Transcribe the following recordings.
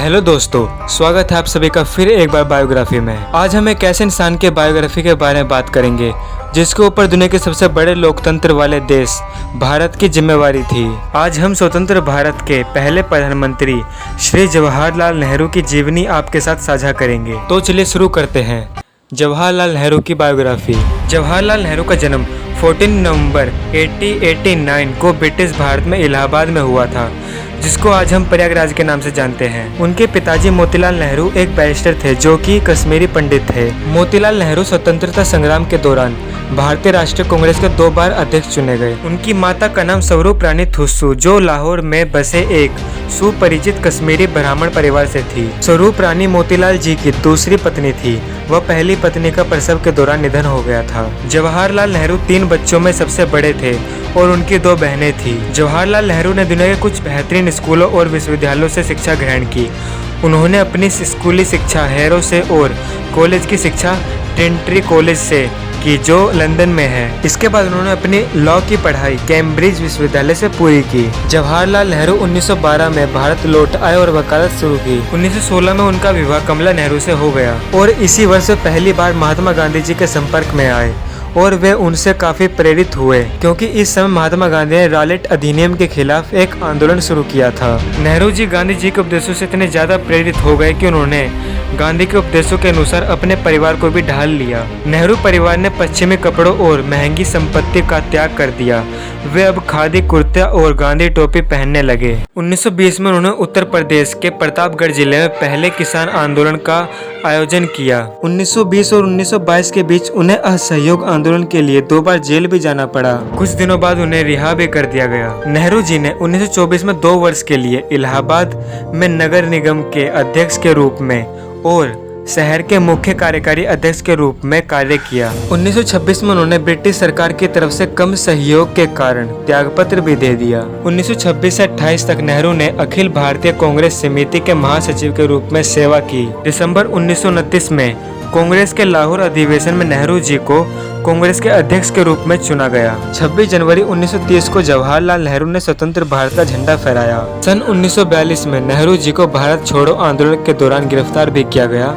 Hello दोस्तों, स्वागत है आप सभी का फिर एक बार बायोग्राफी में। आज हम एक ऐसे इंसान के बायोग्राफी के बारे में बात करेंगे जिसके ऊपर दुनिया के सबसे बड़े लोकतंत्र वाले देश भारत की जिम्मेवारी थी। आज हम स्वतंत्र भारत के पहले प्रधानमंत्री श्री जवाहरलाल नेहरू की जीवनी आपके साथ साझा करेंगे। तो चलिए शुरू करते हैं। जवाहरलाल नेहरू की बायोग्राफी। जवाहरलाल नेहरू का जन्म 14 नवंबर 1889 को ब्रिटिश भारत में इलाहाबाद में हुआ था, जिसको आज हम प्रयागराज के नाम से जानते हैं। उनके पिताजी मोतीलाल नेहरू एक बैरिस्टर थे जो कि कश्मीरी पंडित थे। मोतीलाल नेहरू स्वतंत्रता संग्राम के दौरान भारतीय राष्ट्रीय कांग्रेस के 2 बार अध्यक्ष चुने गए। उनकी माता का नाम स्वरूप रानी थुस्सू, जो लाहौर में बसे एक सुपरिचित कश्मीरी ब्राह्मण परिवार से थी। स्वरूप रानी मोतीलाल जी की दूसरी पत्नी थी। वह पहली पत्नी का प्रसव के दौरान निधन हो गया था। जवाहरलाल नेहरू 3 बच्चों में सबसे बड़े थे और उनकी 2 बहनें थी। जवाहरलाल नेहरू ने दुनिया के कुछ बेहतरीन स्कूलों और विश्वविद्यालयों से शिक्षा ग्रहण की। उन्होंने अपनी स्कूली शिक्षा हैरो से और कॉलेज की शिक्षा ट्रिनिटी कॉलेज से की, जो लंदन में है। इसके बाद उन्होंने अपनी लॉ की पढ़ाई कैम्ब्रिज विश्वविद्यालय से पूरी की। जवाहरलाल नेहरू 1912 में भारत लौट आए और वकालत शुरू की। 1916 में उनका विवाह कमला नेहरू से हो गया और इसी वर्ष पहली बार महात्मा गांधी जी के संपर्क में आए और वे उनसे काफी प्रेरित हुए, क्योंकि इस समय महात्मा गांधी ने रॉलेट अधिनियम के खिलाफ एक आंदोलन शुरू किया था। नेहरू जी गांधी जी के उपदेशों से इतने ज्यादा प्रेरित हो गए कि उन्होंने गांधी के उपदेशों के अनुसार अपने परिवार को भी ढाल लिया। नेहरू परिवार ने पश्चिमी कपड़ों और महंगी संपत्ति का त्याग कर दिया। वे अब खादी कुर्ता और गांधी टोपी पहनने लगे। 1920 में उन्होंने उत्तर प्रदेश के प्रतापगढ़ जिले में पहले किसान आंदोलन का आयोजन किया। 1920 और 1922 के बीच उन्हें असहयोग आंदोलन के लिए 2 बार जेल भी जाना पड़ा। कुछ दिनों बाद उन्हें रिहा भी कर दिया गया। नेहरू जी ने 1924 में 2 वर्ष के लिए इलाहाबाद में नगर निगम के अध्यक्ष के रूप में और शहर के मुख्य कार्यकारी अध्यक्ष के रूप में कार्य किया। 1926 में उन्होंने ब्रिटिश सरकार की तरफ से कम सहयोग के कारण त्यागपत्र भी दे दिया। 1926 से 28 तक नेहरू ने अखिल भारतीय कांग्रेस समिति के महासचिव के रूप में सेवा की। दिसंबर 1929 में कांग्रेस के लाहौर अधिवेशन में नेहरू जी को कांग्रेस के अध्यक्ष के रूप में चुना गया। 26 जनवरी 1930 को जवाहरलाल नेहरू ने स्वतंत्र भारत का झंडा फहराया। सन 1942 में नेहरू जी को भारत छोड़ो आंदोलन के दौरान गिरफ्तार भी किया गया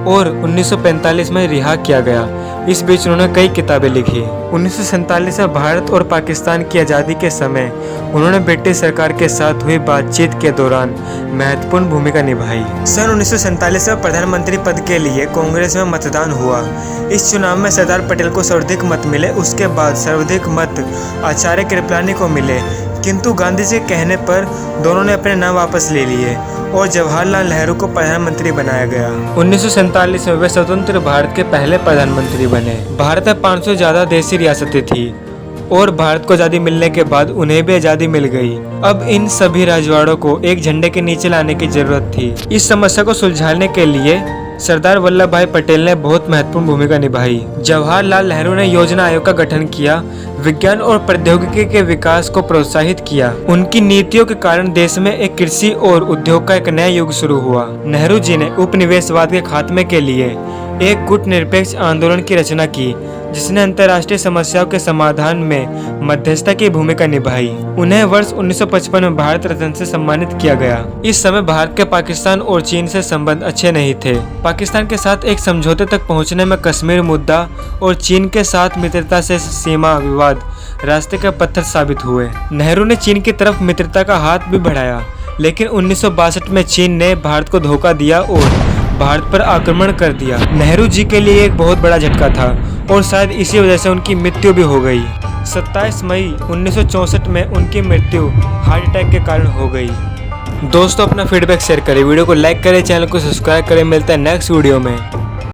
और 1945 में रिहा किया गया। इस बीच उन्होंने कई किताबें लिखी। 1947 में भारत और पाकिस्तान की आज़ादी के समय उन्होंने ब्रिटिश सरकार के साथ हुई बातचीत के दौरान महत्वपूर्ण भूमिका निभाई। सन 1947 में प्रधानमंत्री पद के लिए कांग्रेस में मतदान हुआ। इस चुनाव में सरदार पटेल को सर्वाधिक मत मिले। उसके बाद सर्वाधिक मत आचार्य कृपलानी को मिले, किंतु गांधी जी के कहने पर दोनों ने अपने नाम वापस ले लिए और जवाहरलाल नेहरू को प्रधानमंत्री बनाया गया। 1947 में वे स्वतंत्र भारत के पहले प्रधानमंत्री बने। भारत में 500 से ज्यादा देशी रियासतें थी और भारत को आज़ादी मिलने के बाद उन्हें भी आज़ादी मिल गई। अब इन सभी राजवाड़ों को एक झंडे के नीचे लाने की जरूरत थी। इस समस्या को सुलझाने के लिए सरदार वल्लभ भाई पटेल ने बहुत महत्वपूर्ण भूमिका निभाई। जवाहरलाल नेहरू ने योजना आयोग का गठन किया, विज्ञान और प्रौद्योगिकी के विकास को प्रोत्साहित किया। उनकी नीतियों के कारण देश में एक कृषि और उद्योग का एक नया युग शुरू हुआ। नेहरू जी ने उपनिवेशवाद के खात्मे के लिए एक गुटनिरपेक्ष आंदोलन की रचना की, जिसने अंतर्राष्ट्रीय समस्याओं के समाधान में मध्यस्थता की भूमिका निभाई। उन्हें वर्ष 1955 में भारत रत्न से सम्मानित किया गया। इस समय भारत के पाकिस्तान और चीन से संबंध अच्छे नहीं थे। पाकिस्तान के साथ एक समझौते तक पहुंचने में कश्मीर मुद्दा और चीन के साथ मित्रता से सीमा विवाद रास्ते के पत्थर साबित हुए। नेहरू ने चीन की तरफ मित्रता का हाथ भी बढ़ाया, लेकिन 1962 में चीन ने भारत को धोखा दिया और भारत पर आक्रमण कर दिया। नेहरू जी के लिए एक बहुत बड़ा झटका था और शायद इसी वजह से उनकी मृत्यु भी हो गई। 27 मई 1964 में उनकी मृत्यु हार्ट अटैक के कारण हो गई। दोस्तों, अपना फीडबैक शेयर करें, वीडियो को लाइक करें, चैनल को सब्सक्राइब करें। मिलता है नेक्स्ट वीडियो में।